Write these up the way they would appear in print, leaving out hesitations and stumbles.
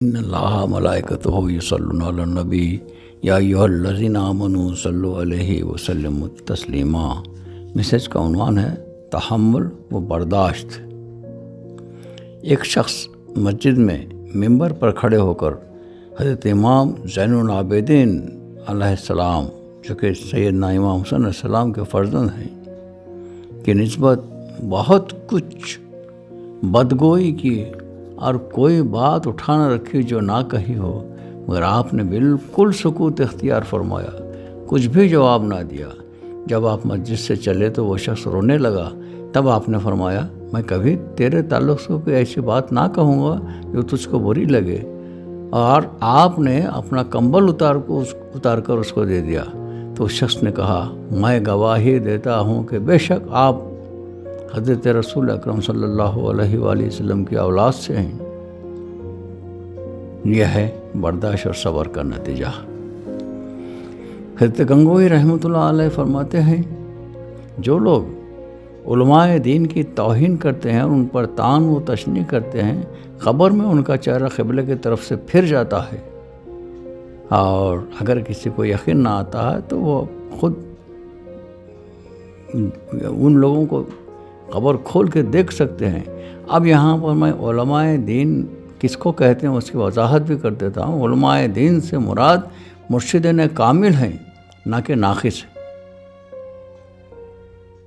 ان اللہ ملائکتہ یصلون علی النبی یا ایھا الذین آمنوا صلوا علیہ وسلموا تسلیما۔ میسج کا عنوان ہے تحمل و برداشت۔ ایک شخص مسجد میں ممبر پر کھڑے ہو کر حضرت امام زین العابدین علیہ السلام، جو کہ سیدنا امام حسین علیہ السلام کے فرزند ہیں، کی نسبت بہت کچھ بدگوئی کی اور کوئی بات اٹھا نہ رکھی جو نہ کہی ہو، مگر آپ نے بالکل سکوت اختیار فرمایا، کچھ بھی جواب نہ دیا۔ جب آپ مسجد سے چلے تو وہ شخص رونے لگا، تب آپ نے فرمایا، میں کبھی تیرے تعلق سے کوئی ایسی بات نہ کہوں گا جو تجھ کو بری لگے، اور آپ نے اپنا کمبل اتار کر اس کو دے دیا۔ تو اس شخص نے کہا، میں گواہی دیتا ہوں کہ بے شک آپ حضرت رسول اکرم صلی اللہ علیہ وآلہ وسلم کی اولاد سے ہیں۔ یہ ہے برداشت اور صبر کا نتیجہ۔ حضرت گنگوئی رحمۃ اللہ علیہ فرماتے ہیں، جو لوگ علماء دین کی توہین کرتے ہیں اور ان پر طعن و تشنیع کرتے ہیں، قبر میں ان کا چہرہ قبلے کی طرف سے پھر جاتا ہے، اور اگر کسی کو یقین نہ آتا ہے تو وہ خود ان لوگوں کو قبر کھول کے دیکھ سکتے ہیں۔ اب یہاں پر میں علماء دین کس کو کہتے ہیں اس کی وضاحت بھی کر دیتا ہوں۔ علماء دین سے مراد مرشدین کامل ہیں، نہ کہ ناقص۔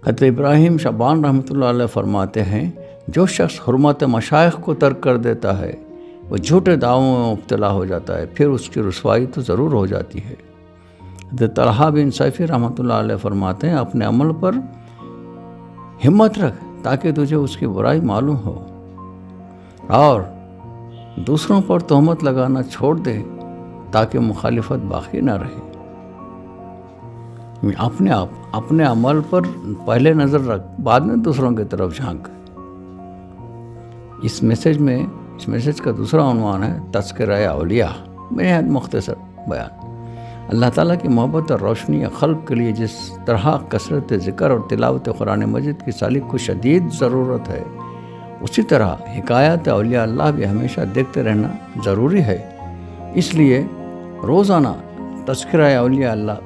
حضرت ابراہیم شبان رحمۃ اللہ علیہ فرماتے ہیں، جو شخص حرمت مشائخ کو ترک کر دیتا ہے وہ جھوٹے دعووں میں مبتلا ہو جاتا ہے، پھر اس کی رسوائی تو ضرور ہو جاتی ہے۔ حضرت طلحہ بن سیفی رحمۃ اللہ علیہ فرماتے ہیں، اپنے عمل پر ہمت رکھ تاکہ تجھے اس کی برائی معلوم ہو، اور دوسروں پر تہمت لگانا چھوڑ دے تاکہ مخالفت باقی نہ رہے۔ اپنے عمل پر پہلے نظر رکھ، بعد میں دوسروں کی طرف جھانک۔ اس میسج کا دوسرا عنوان ہے تذکرہ اولیاء۔ بنیاد مختصر بیان۔ اللہ تعالیٰ کی محبت اور روشنی خلق کے لیے جس طرح کثرت ذکر اور تلاوت قرآن مجید کی سالک کو شدید ضرورت ہے، اسی طرح حکایات اولیاء اللہ بھی ہمیشہ دیکھتے رہنا ضروری ہے۔ اس لیے روزانہ تذکرہ اولیاء اللہ،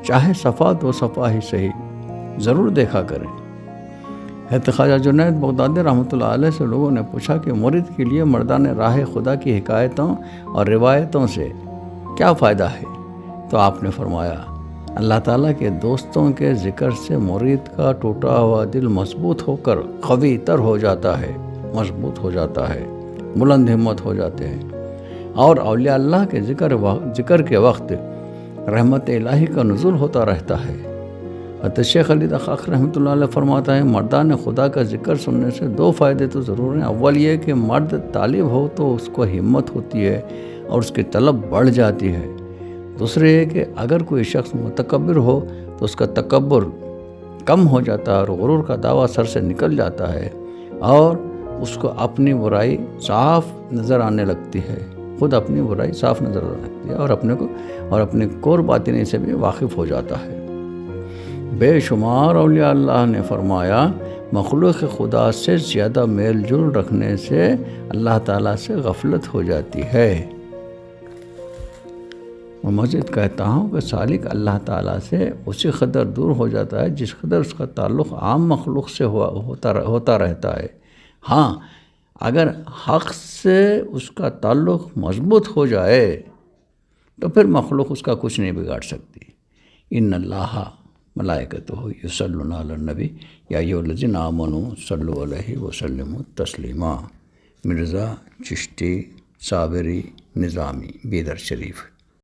چاہے صفحہ دو صفحہ ہی صحیح، ضرور دیکھا کریں۔ حضرت خواجہ جنید بغدادی رحمۃ اللہ علیہ سے لوگوں نے پوچھا کہ مرید کے لیے مردان راہ خدا کی حکایتوں اور روایتوں سے کیا فائدہ ہے؟ تو آپ نے فرمایا، اللہ تعالیٰ کے دوستوں کے ذکر سے مرید کا ٹوٹا ہوا دل مضبوط ہو کر قوی تر ہو جاتا ہے، مضبوط ہو جاتا ہے، بلند ہمت ہو جاتے ہیں، اور اولیاء اللہ کے ذکر کے وقت رحمت الہی کا نزول ہوتا رہتا ہے۔ حضرت شیخ علی دقاق رحمۃ اللہ علیہ فرماتا ہے، مردان خدا کا ذکر سننے سے دو فائدے تو ضرور ہیں۔ اول یہ کہ مرد طالب ہو تو اس کو ہمت ہوتی ہے اور اس کی طلب بڑھ جاتی ہے۔ دوسرے یہ کہ اگر کوئی شخص متکبر ہو تو اس کا تکبر کم ہو جاتا ہے اور غرور کا دعویٰ سر سے نکل جاتا ہے، اور اس کو اپنی برائی صاف نظر آنے لگتی ہے، خود اپنی برائی صاف نظر آنے لگتی ہے، اور اپنے کور باطنی سے بھی واقف ہو جاتا ہے۔ بے شمار اولیاء اللہ نے فرمایا، مخلوق خدا سے زیادہ میل جول رکھنے سے اللہ تعالیٰ سے غفلت ہو جاتی ہے۔ میں مزید کہتا ہوں کہ سالک اللہ تعالیٰ سے اسی قدر دور ہو جاتا ہے جس قدر اس کا تعلق عام مخلوق سے ہوتا رہتا ہے۔ ہاں، اگر حق سے اس کا تعلق مضبوط ہو جائے تو پھر مخلوق اس کا کچھ نہیں بگاڑ سکتی۔ ان اللہ ملائکتہ یصلون علی النبی یا ایھا الذین آمنوا صلوا علیہ وسلموا تسلیما۔ مرزا چشتی صابری نظامی، بیدر شریف۔